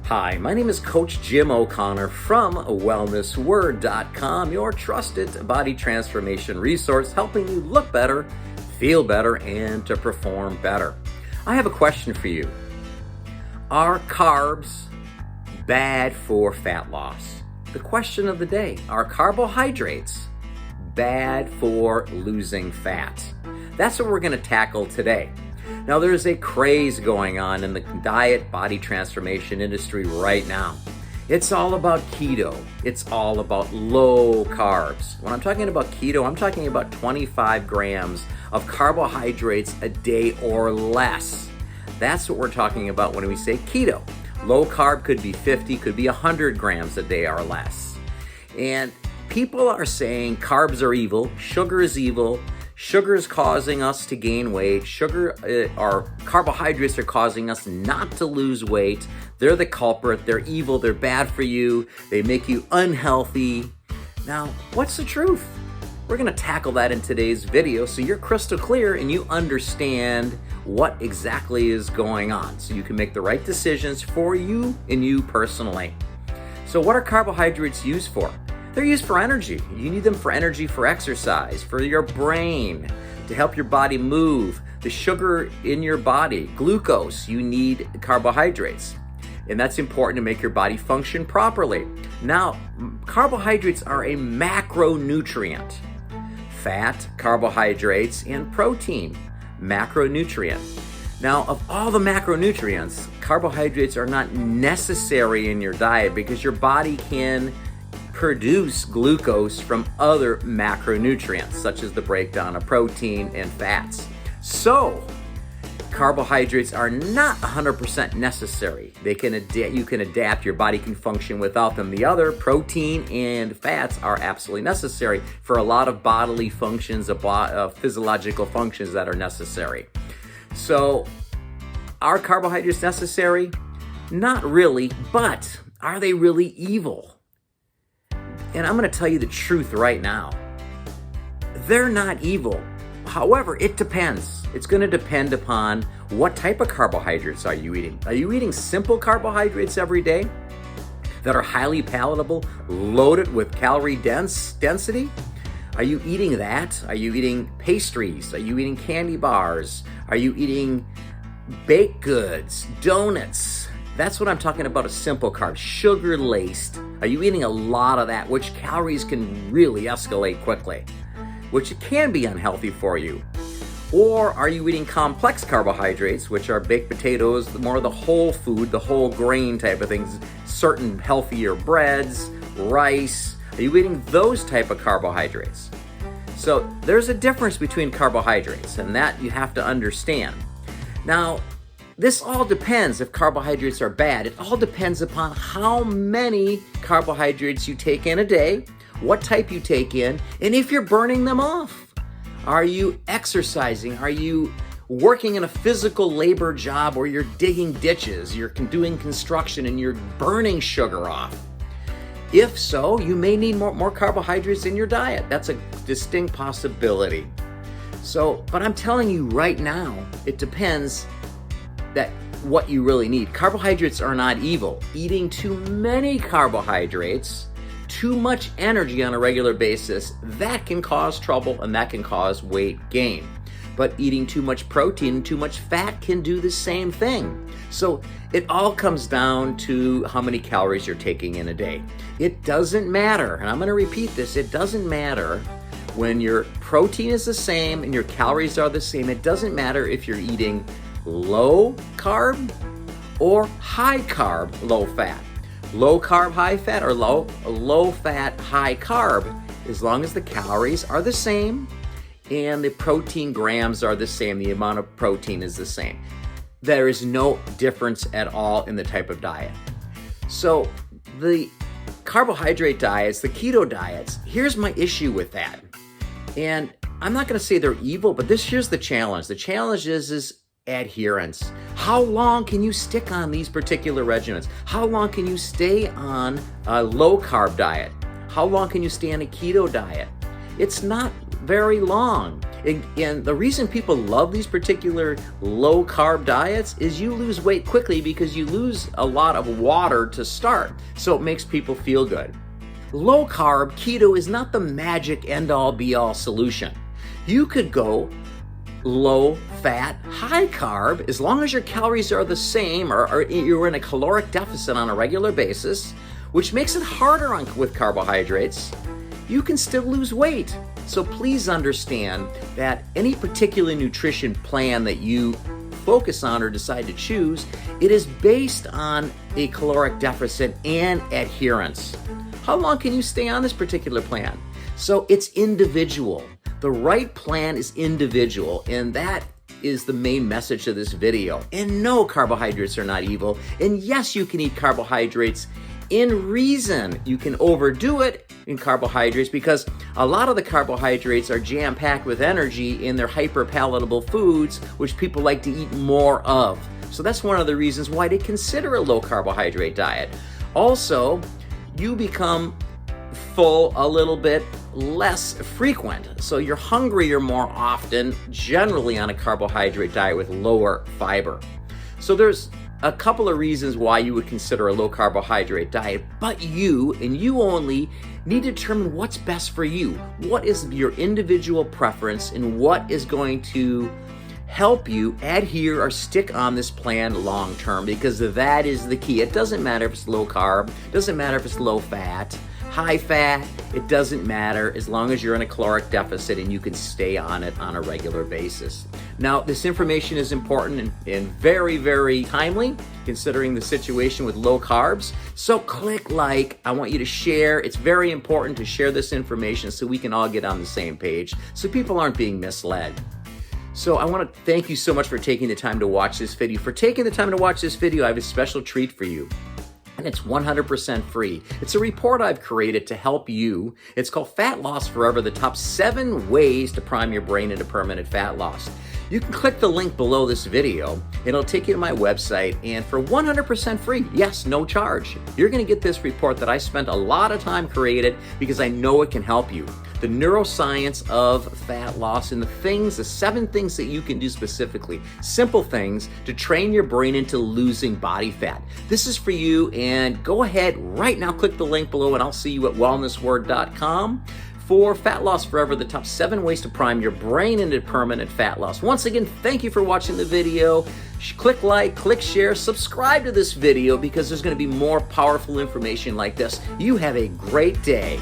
Hi, my name is Coach Jim O'Connor from wellnessword.com, your trusted body transformation resource, helping you look better, feel better, and to perform better. I have a question for you. Are carbs bad for fat loss? The question of the day, are carbohydrates bad for losing fat? That's what we're going to tackle today. Now, there's a craze going on in the diet body transformation industry right now. It's all about keto. It's all about low carbs. When I'm talking about keto, I'm talking about 25 grams of carbohydrates a day or less. That's what we're talking about when we say keto. Low carb could be 50, could be 100 grams a day or less. And people are saying carbs are evil, sugar is evil, sugar is causing us to gain weight. Carbohydrates are causing us not to lose weight. They're the culprit. They're evil. They're bad for you. They make you unhealthy. Now, what's the truth? We're going to tackle that in today's video so you're crystal clear and you understand what exactly is going on so you can make the right decisions for you and you personally. So what are carbohydrates used for? They're used for energy. You need them for energy, for exercise, for your brain, to help your body move. The sugar in your body, glucose, you need carbohydrates. And that's important to make your body function properly. Now, carbohydrates are a macronutrient. Fat, carbohydrates, and protein, macronutrient. Now, of all the macronutrients, carbohydrates are not necessary in your diet because your body can produce glucose from other macronutrients, such as the breakdown of protein and fats. So, carbohydrates are not 100% necessary. You can adapt, your body can function without them. The other, protein and fats, are absolutely necessary for a lot of bodily functions, physiological functions that are necessary. So, are carbohydrates necessary? Not really, but are they really evil? And I'm going to tell you the truth right now. They're not evil. However, it depends. It's going to depend upon what type of carbohydrates are you eating. Are you eating simple carbohydrates every day that are highly palatable, loaded with calorie density? Are you eating that? Are you eating pastries? Are you eating candy bars? Are you eating baked goods, donuts? That's what I'm talking about, a simple carb, sugar-laced. Are you eating a lot of that, which calories can really escalate quickly, which can be unhealthy for you? Or are you eating complex carbohydrates, which are baked potatoes, more of the whole food, the whole grain type of things, certain healthier breads, rice? Are you eating those type of carbohydrates? So there's a difference between carbohydrates, and that you have to understand. Now, this all depends if carbohydrates are bad. It all depends upon how many carbohydrates you take in a day, what type you take in, and if you're burning them off. Are you exercising? Are you working in a physical labor job where you're digging ditches, you're doing construction, and you're burning sugar off? If so, you may need more carbohydrates in your diet. That's a distinct possibility. So, but I'm telling you right now, it depends that what you really need. Carbohydrates are not evil. Eating too many carbohydrates, too much energy on a regular basis, that can cause trouble and that can cause weight gain. But eating too much protein, too much fat can do the same thing. So it all comes down to how many calories you're taking in a day. It doesn't matter, and I'm going to repeat this, it doesn't matter when your protein is the same and your calories are the same. It doesn't matter if you're eating low carb or high carb, low fat. Low carb, high fat, or low fat, high carb, as long as the calories are the same and the protein grams are the same, the amount of protein is the same. There is no difference at all in the type of diet. So the carbohydrate diets, the keto diets, here's my issue with that. And I'm not going to say they're evil, but here's the challenge. The challenge is adherence. How long can you stick on these particular regimens? How long can you stay on a low carb diet? How long can you stay on a keto diet? It's not very long. And the reason people love these particular low carb diets is you lose weight quickly because you lose a lot of water to start. So it makes people feel good. Low carb keto is not the magic end all be all solution. You could go low fat, high carb, as long as your calories are the same or you're in a caloric deficit on a regular basis, which makes it harder with carbohydrates, you can still lose weight. So please understand that any particular nutrition plan that you focus on or decide to choose, it is based on a caloric deficit and adherence. How long can you stay on this particular plan? So it's individual. The right plan is individual, and that is the main message of this video. And no, carbohydrates are not evil. And yes, you can eat carbohydrates in reason. You can overdo it in carbohydrates because a lot of the carbohydrates are jam-packed with energy in their hyper-palatable foods, which people like to eat more of. So that's one of the reasons why they consider a low carbohydrate diet. Also, you become full a little bit less frequent. So you're hungrier more often, generally on a carbohydrate diet with lower fiber. So there's a couple of reasons why you would consider a low carbohydrate diet, but you, and you only, need to determine what's best for you. What is your individual preference and what is going to help you adhere or stick on this plan long term, because that is the key. It doesn't matter if it's low carb, doesn't matter if it's low fat, high fat, it doesn't matter as long as you're in a caloric deficit and you can stay on it on a regular basis. Now, this information is important and very, very timely considering the situation with low carbs. So click like, I want you to share. It's very important to share this information so we can all get on the same page so people aren't being misled. So I want to thank you so much for taking the time to watch this video. For taking the time to watch this video, I have a special treat for you. And it's 100% free. It's a report I've created to help you. It's called Fat Loss Forever, the top 7 ways to prime your brain into permanent fat loss. You can click the link below this video. It'll take you to my website, and for 100% free, yes, no charge, you're gonna get this report that I spent a lot of time created because I know it can help you. The neuroscience of fat loss and the 7 things that you can do specifically, simple things to train your brain into losing body fat. This is for you, and go ahead right now, click the link below, and I'll see you at wellnessword.com for Fat Loss Forever, the top 7 ways to prime your brain into permanent fat loss. Once again, thank you for watching the video. Click like, click share, subscribe to this video because there's going to be more powerful information like this. You have a great day.